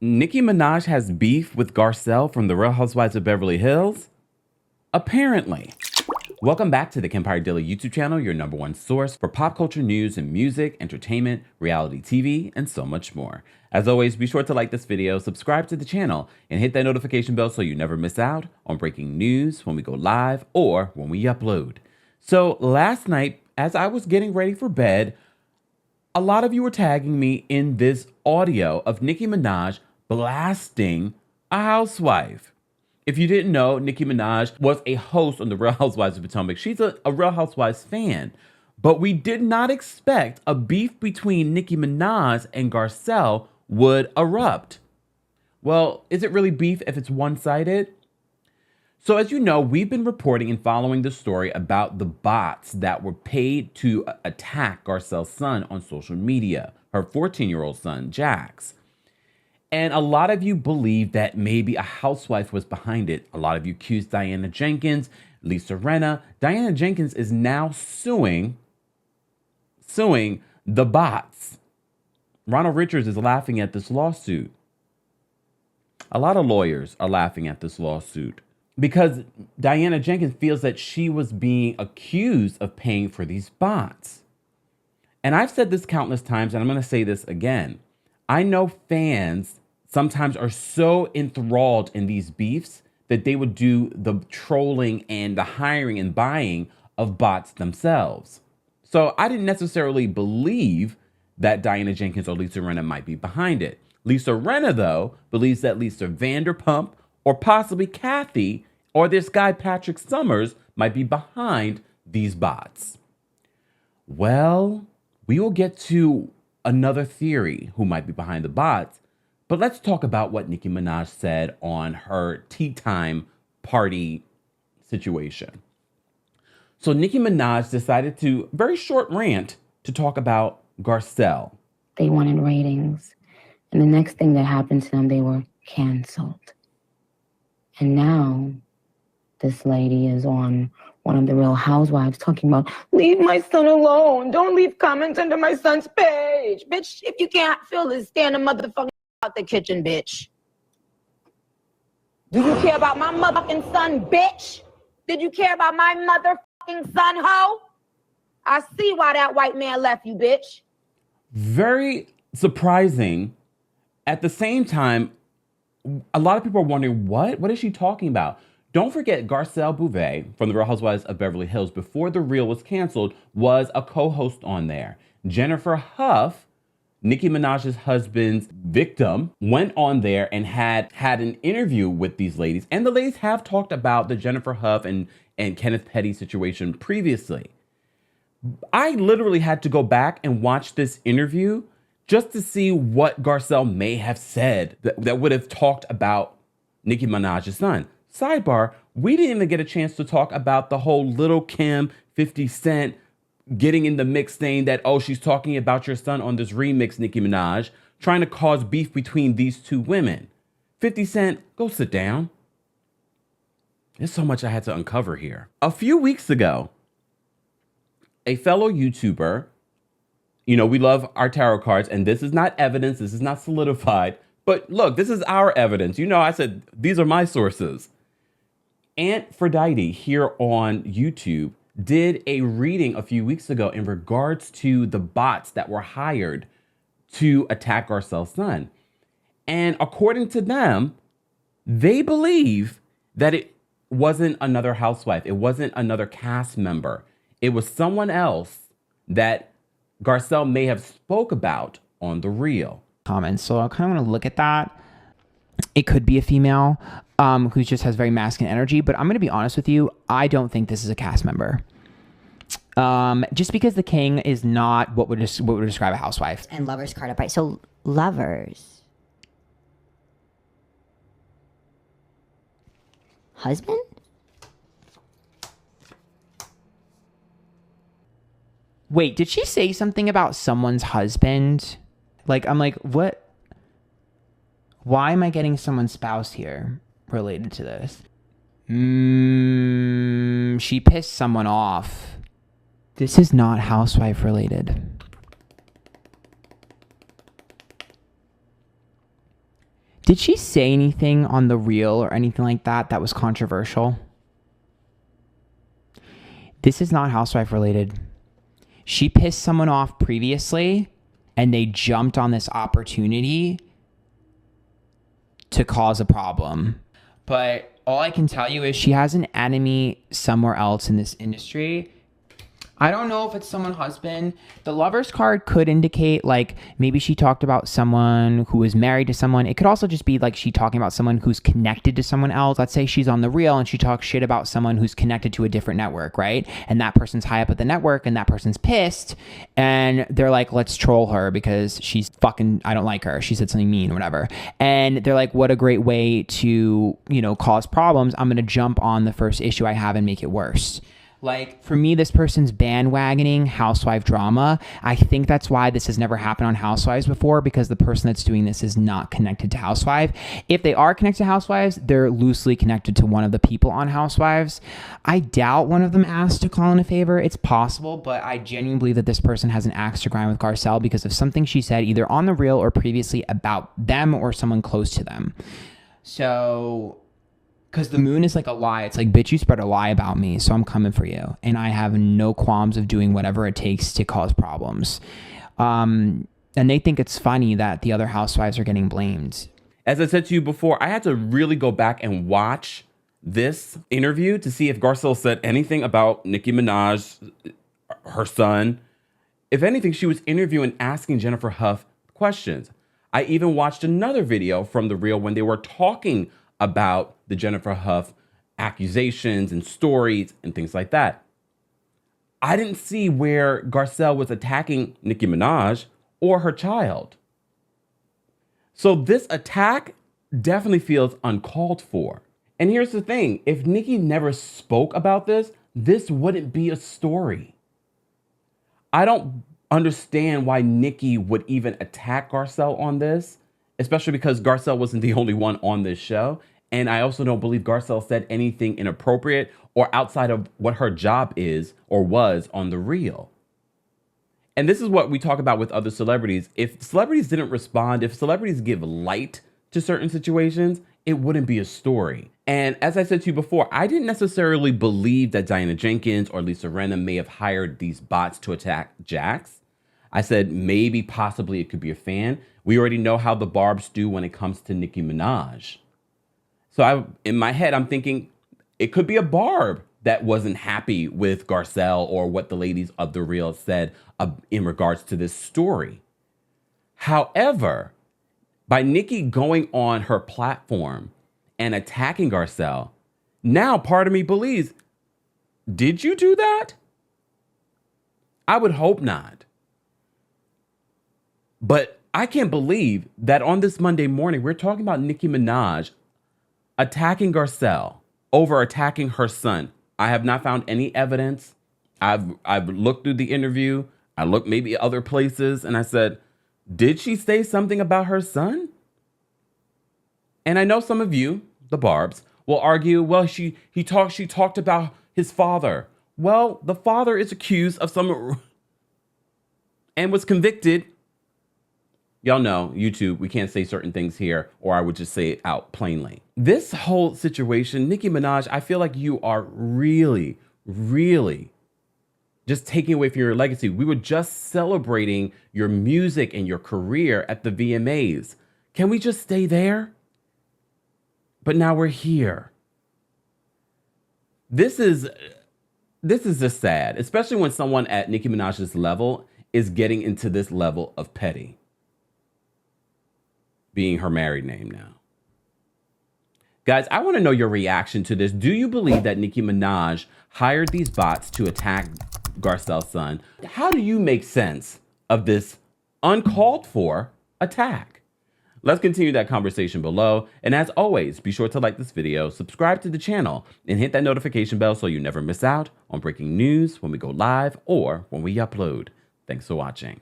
Nicki Minaj has beef with Garcelle from The Real Housewives of Beverly Hills? Apparently. Welcome back to the Kempire Daily YouTube channel, your #1 source for pop culture news and music, entertainment, reality TV, and so much more. As always, be sure to like this video, subscribe to the channel, and hit that notification bell so you never miss out on breaking news when we go live or when we upload. So last night, as I was getting ready for bed, a lot of you were tagging me in this audio of Nicki Minaj blasting a housewife. If you didn't know, Nicki Minaj was a host on The Real Housewives of Potomac. She's a Real Housewives fan. But we did not expect a beef between Nicki Minaj and Garcelle would erupt. Well, is it really beef if it's one-sided? So as you know, we've been reporting and following the story about the bots that were paid to attack Garcelle's son on social media, her 14-year-old son, Jax. And a lot of you believe that maybe a housewife was behind it. A lot of you accused Diana Jenkins, Lisa Rinna. Diana Jenkins is now suing the bots. Ronald Richards is laughing at this lawsuit. A lot of lawyers are laughing at this lawsuit because Diana Jenkins feels that she was being accused of paying for these bots. And I've said this countless times, and I'm going to say this again. I know fans sometimes are so enthralled in these beefs that they would do the trolling and the hiring and buying of bots themselves. So I didn't necessarily believe that Diana Jenkins or Lisa Rinna might be behind it. Lisa Rinna, though, believes that Lisa Vanderpump or possibly Kathy or this guy Patrick Summers might be behind these bots. Well, we will get to another theory who might be behind the bots, but let's talk about what Nicki Minaj said on her tea time party situation. So Nicki Minaj decided to, very short rant, to talk about Garcelle. They wanted ratings. And the next thing that happened to them, they were canceled. And now this lady is on one of the Real Housewives talking about, leave my son alone. Don't leave comments under my son's page. Bitch, if you can't feel this, stand a motherfucking out the kitchen, bitch. Do you care about my motherfucking son, bitch? Did you care about my motherfucking son, hoe? I see why that white man left you, bitch. Very surprising. At the same time, a lot of people are wondering, what is she talking about? Don't forget, Garcelle Beauvais from The Real Housewives of Beverly Hills, before The Real was canceled, was a co-host on there. Jennifer Huff, Nicki Minaj's husband's victim, went on there and had an interview with these ladies. And the ladies have talked about the Jennifer Huff and Kenneth Petty situation previously. I literally had to go back and watch this interview just to see what Garcelle may have said that would have talked about Nicki Minaj's son. Sidebar, we didn't even get a chance to talk about the whole Lil' Kim, 50 Cent getting in the mix saying that, oh, she's talking about your son on this remix, Nicki Minaj, trying to cause beef between these two women. 50 Cent, go sit down. There's so much I had to uncover here. A few weeks ago, a fellow YouTuber, you know, we love our tarot cards, and this is not evidence, this is not solidified, but look, this is our evidence. You know, I said, these are my sources. Aphrodite here on YouTube did a reading a few weeks ago in regards to the bots that were hired to attack Garcelle's son. And according to them, they believe that it wasn't another housewife. It wasn't another cast member. It was someone else that Garcelle may have spoke about on The Real. Comments. So I kind of want to look at that. It could be a female who just has very masculine energy, but I'm going to be honest with you. I don't think this is a cast member. Just because the king is not what would describe a housewife. And lovers card upright. So lovers. Husband? Wait, did she say something about someone's husband? Like, I'm like, what? Why am I getting someone's spouse here related to this? She pissed someone off. This is not housewife related. Did she say anything on The Real or anything like that that was controversial? This is not housewife related. She pissed someone off previously and they jumped on this opportunity to cause a problem. But all I can tell you is she has an enemy somewhere else in this industry. I don't know if it's someone's husband. The lover's card could indicate like maybe she talked about someone who was married to someone. It could also just be like she talking about someone who's connected to someone else. Let's say she's on The Real and she talks shit about someone who's connected to a different network, right? And that person's high up at the network and that person's pissed and they're like, let's troll her because she's fucking, I don't like her. She said something mean or whatever. And they're like, what a great way to, you know, cause problems. I'm going to jump on the first issue I have and make it worse. Like, for me, this person's bandwagoning housewife drama. I think that's why this has never happened on Housewives before, because the person that's doing this is not connected to Housewife. If they are connected to Housewives, they're loosely connected to one of the people on Housewives. I doubt one of them asked to call in a favor. It's possible, but I genuinely believe that this person has an axe to grind with Garcelle because of something she said either on The Real or previously about them or someone close to them. So... because the moon is like a lie. It's like, bitch, you spread a lie about me, so I'm coming for you. And I have no qualms of doing whatever it takes to cause problems. And they think it's funny that the other housewives are getting blamed. As I said to you before, I had to really go back and watch this interview to see if Garcelle said anything about Nicki Minaj, her son. If anything, she was interviewing, asking Jennifer Hough questions. I even watched another video from The Real when they were talking about the Jennifer Hough accusations and stories and things like that. I didn't see where Garcelle was attacking Nicki Minaj or her child. So this attack definitely feels uncalled for. And here's the thing, if Nicki never spoke about this, this wouldn't be a story. I don't understand why Nicki would even attack Garcelle on this, especially because Garcelle wasn't the only one on this show. And I also don't believe Garcelle said anything inappropriate or outside of what her job is or was on The Real. And this is what we talk about with other celebrities. If celebrities didn't respond, if celebrities give light to certain situations, it wouldn't be a story. And as I said to you before, I didn't necessarily believe that Diana Jenkins or Lisa Rinna may have hired these bots to attack Jax. I said maybe, possibly it could be a fan. We already know how the Barbs do when it comes to Nicki Minaj. So in my head, I'm thinking it could be a Barb that wasn't happy with Garcelle or what the ladies of The Real said in regards to this story. However, by Nicki going on her platform and attacking Garcelle, now part of me believes, did you do that? I would hope not. But I can't believe that on this Monday morning, we're talking about Nicki Minaj attacking Garcelle over attacking her son. I have not found any evidence. I've looked through the interview. I looked maybe other places and I said, did she say something about her son? And I know some of you, the Barbs, will argue, well, she talked about his father. Well, the father is accused of some and was convicted. Y'all know, YouTube, we can't say certain things here, or I would just say it out plainly. This whole situation, Nicki Minaj, I feel like you are really, really just taking away from your legacy. We were just celebrating your music and your career at the VMAs. Can we just stay there? But now we're here. This is just sad, especially when someone at Nicki Minaj's level is getting into this level of petty. Being her married name now. Guys, I want to know your reaction to this. Do you believe that Nicki Minaj hired these bots to attack Garcelle's son? How do you make sense of this uncalled for attack? Let's continue that conversation below. And as always, be sure to like this video, subscribe to the channel, and hit that notification bell so you never miss out on breaking news when we go live or when we upload. Thanks for watching.